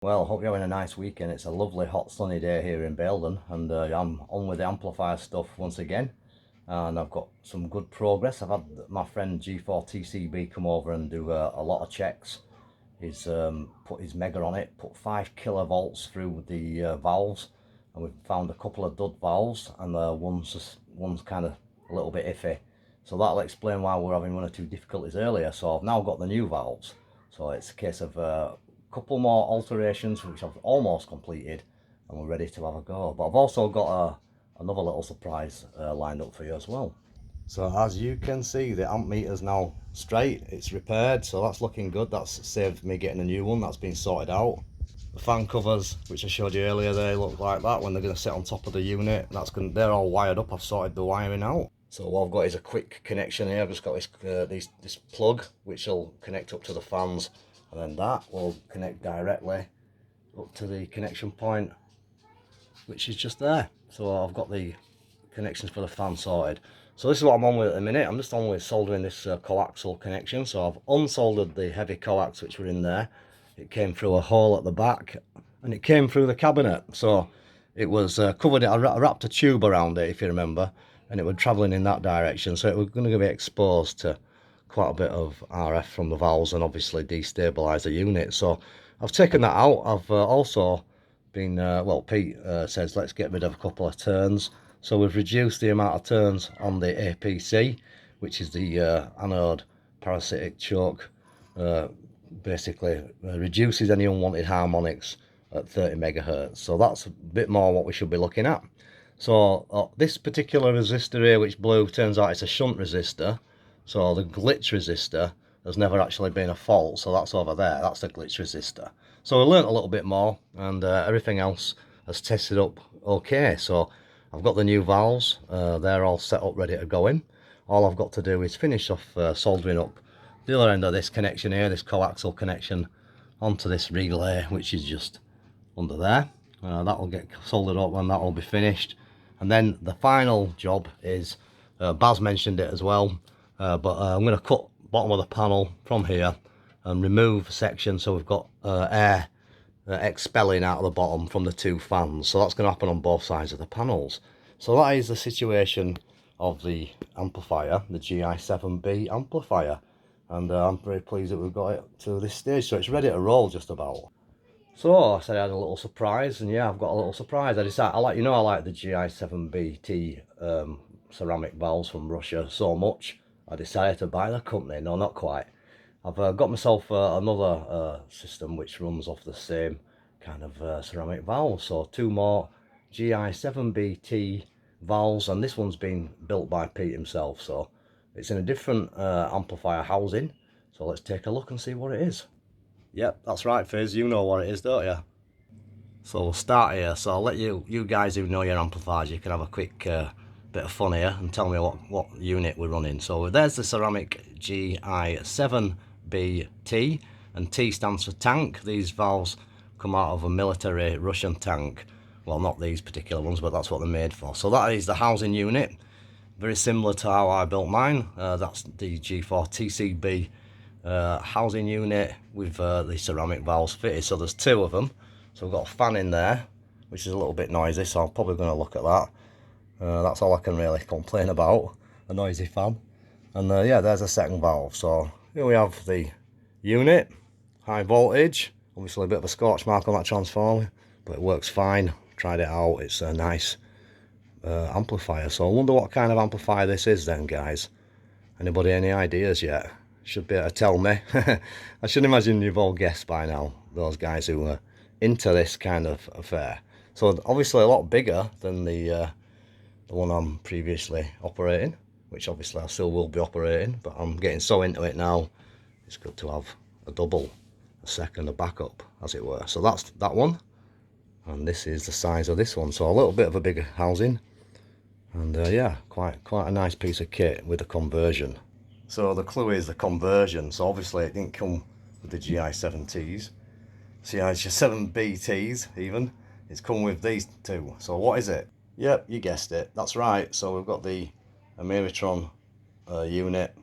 Well, hope you're having a nice weekend. It's a lovely hot sunny day here in Baildon, and I'm on with the amplifier stuff once again, and I've got some good progress. I've had my friend G4TCB come over and do a lot of checks. He's put his mega on it, put 5 kilovolts through the valves, and we've found a couple of dud valves, and one's kind of a little bit iffy. So that'll explain why we're having one or two difficulties earlier. So I've now got the new valves. So it's a case of couple more alterations which I've almost completed, and we're ready to have a go. But I've also got another little surprise lined up for you as well. So as you can see, the amp meter's now straight, it's repaired, so that's looking good. That's saved me getting a new one. That's been sorted out. The fan covers, which I showed you earlier, they look like that when they're going to sit on top of the unit. They're all wired up. I've sorted the wiring out. So what I've got is a quick connection here. I've just got this plug which will connect up to the fans, and then that will connect directly up to the connection point, which is just there. So I've got the connections for the fan sorted. So this is what I'm on with at the minute. I'm just on with soldering this coaxial connection. So I've unsoldered the heavy coax which were in there. It came through a hole at the back, and it came through the cabinet. So it was covered. I wrapped a tube around it, if you remember, and it was travelling in that direction. So it was going to be exposed to quite a bit of RF from the valves and obviously destabilise the unit. So I've taken that out. I've also been, well, Pete says let's get rid of a couple of turns. So we've reduced the amount of turns on the APC, which is the anode parasitic choke. Basically reduces any unwanted harmonics at 30 megahertz. So that's a bit more what we should be looking at. So this particular resistor here, which blue, turns out it's a shunt resistor. So the glitch resistor has never actually been a fault. So that's over there. That's the glitch resistor. So we learnt a little bit more, and everything else has tested up okay. So I've got the new valves. They're all set up, ready to go in. All I've got to do is finish off soldering up the other end of this connection here, this coaxial connection, onto this relay, which is just under there. That will get soldered up and that will be finished. And then the final job is, Baz mentioned it as well, but I'm going to cut bottom of the panel from here and remove a section so we've got air expelling out of the bottom from the two fans. So that's going to happen on both sides of the panels. So that is the situation of the amplifier, the GI7B amplifier. And I'm very pleased that we've got it to this stage, so it's ready to roll just about. So I said I had a little surprise, and yeah, I've got a little surprise. I decided, I like the GI7BT ceramic valves from Russia so much, I decided to buy the company. No, not quite. I've got myself another system which runs off the same kind of ceramic valves. So two more GI7BT valves, and this one's been built by Pete himself. So it's in a different amplifier housing. So let's take a look and see what it is. Yep, that's right, Fizz. You know what it is, don't you? So we'll start here. So I'll let you guys who know your amplifiers, you can have a quick bit of fun here and tell me what unit we're running. So there's the ceramic GI7BT, and T stands for tank. These valves come out of a military Russian tank. Well, not these particular ones, but that's what they're made for. So that is the housing unit. Very similar to how I built mine. That's the G4TCB housing unit with the ceramic valves fitted. So there's two of them. So we've got a fan in there, which is a little bit noisy, so I'm probably going to look at that. That's all I can really complain about, a noisy fan. And yeah, there's a second valve. So here we have the unit, high voltage. Obviously a bit of a scorch mark on that transformer, but it works fine. Tried it out. It's a nice amplifier. So I wonder what kind of amplifier this is then, guys. Anybody any ideas yet? Should be able to tell me. I should imagine you've all guessed by now, those guys who are into this kind of affair. So obviously a lot bigger than the one I'm previously operating, which obviously I still will be operating, but I'm getting so into it now, it's good to have a double, a second, a backup, as it were. So that's that one, and this is the size of this one. So a little bit of a bigger housing, and yeah, quite a nice piece of kit with a conversion. So the clue is the conversion. So obviously it didn't come with the GI7Ts, GI7BTs even. It's come with these two. So what is it? Yep, you guessed it. That's right. So we've got the Ameritron unit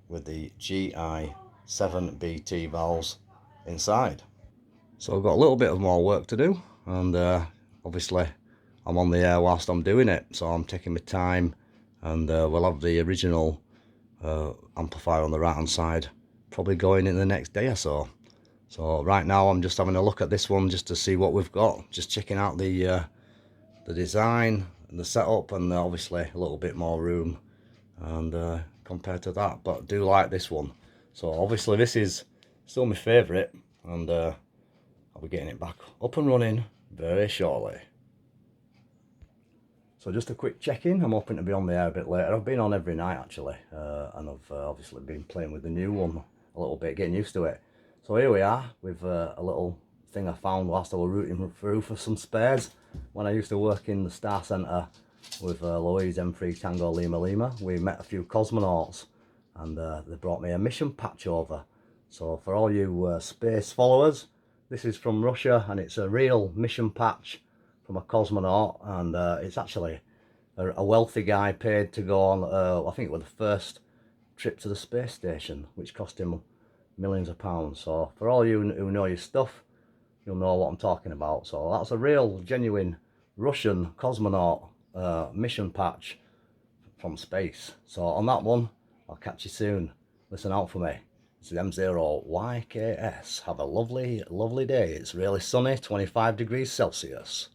with the GI7BT valves inside. So I've got a little bit of more work to do, and obviously I'm on the air whilst I'm doing it, so I'm taking my time, and we'll have the original amplifier on the right hand side probably going in the next day or so. So right now I'm just having a look at this one just to see what we've got, just checking out the design and the setup, and obviously a little bit more room and compared to that, but I do like this one. So obviously this is still my favourite, and I'll be getting it back up and running very shortly. So just a quick check-in. I'm hoping to be on the air a bit later. I've been on every night actually, and I've obviously been playing with the new one a little bit, getting used to it. So here we are with a little thing I found whilst I was rooting through for some spares. When I used to work in the Star Centre with Louise M3 Tango Lima Lima, we met a few cosmonauts, and they brought me a mission patch over. So for all you space followers, this is from Russia, and it's a real mission patch from a cosmonaut, and it's actually a wealthy guy paid to go on, I think it was the first trip to the space station, which cost him millions of pounds. So for all you who know your stuff, you'll know what I'm talking about. So that's a real genuine Russian cosmonaut mission patch from space. So on that one, I'll catch you soon. Listen out for me. It's the M0YKS. Have a lovely, lovely day. It's really sunny, 25 degrees Celsius.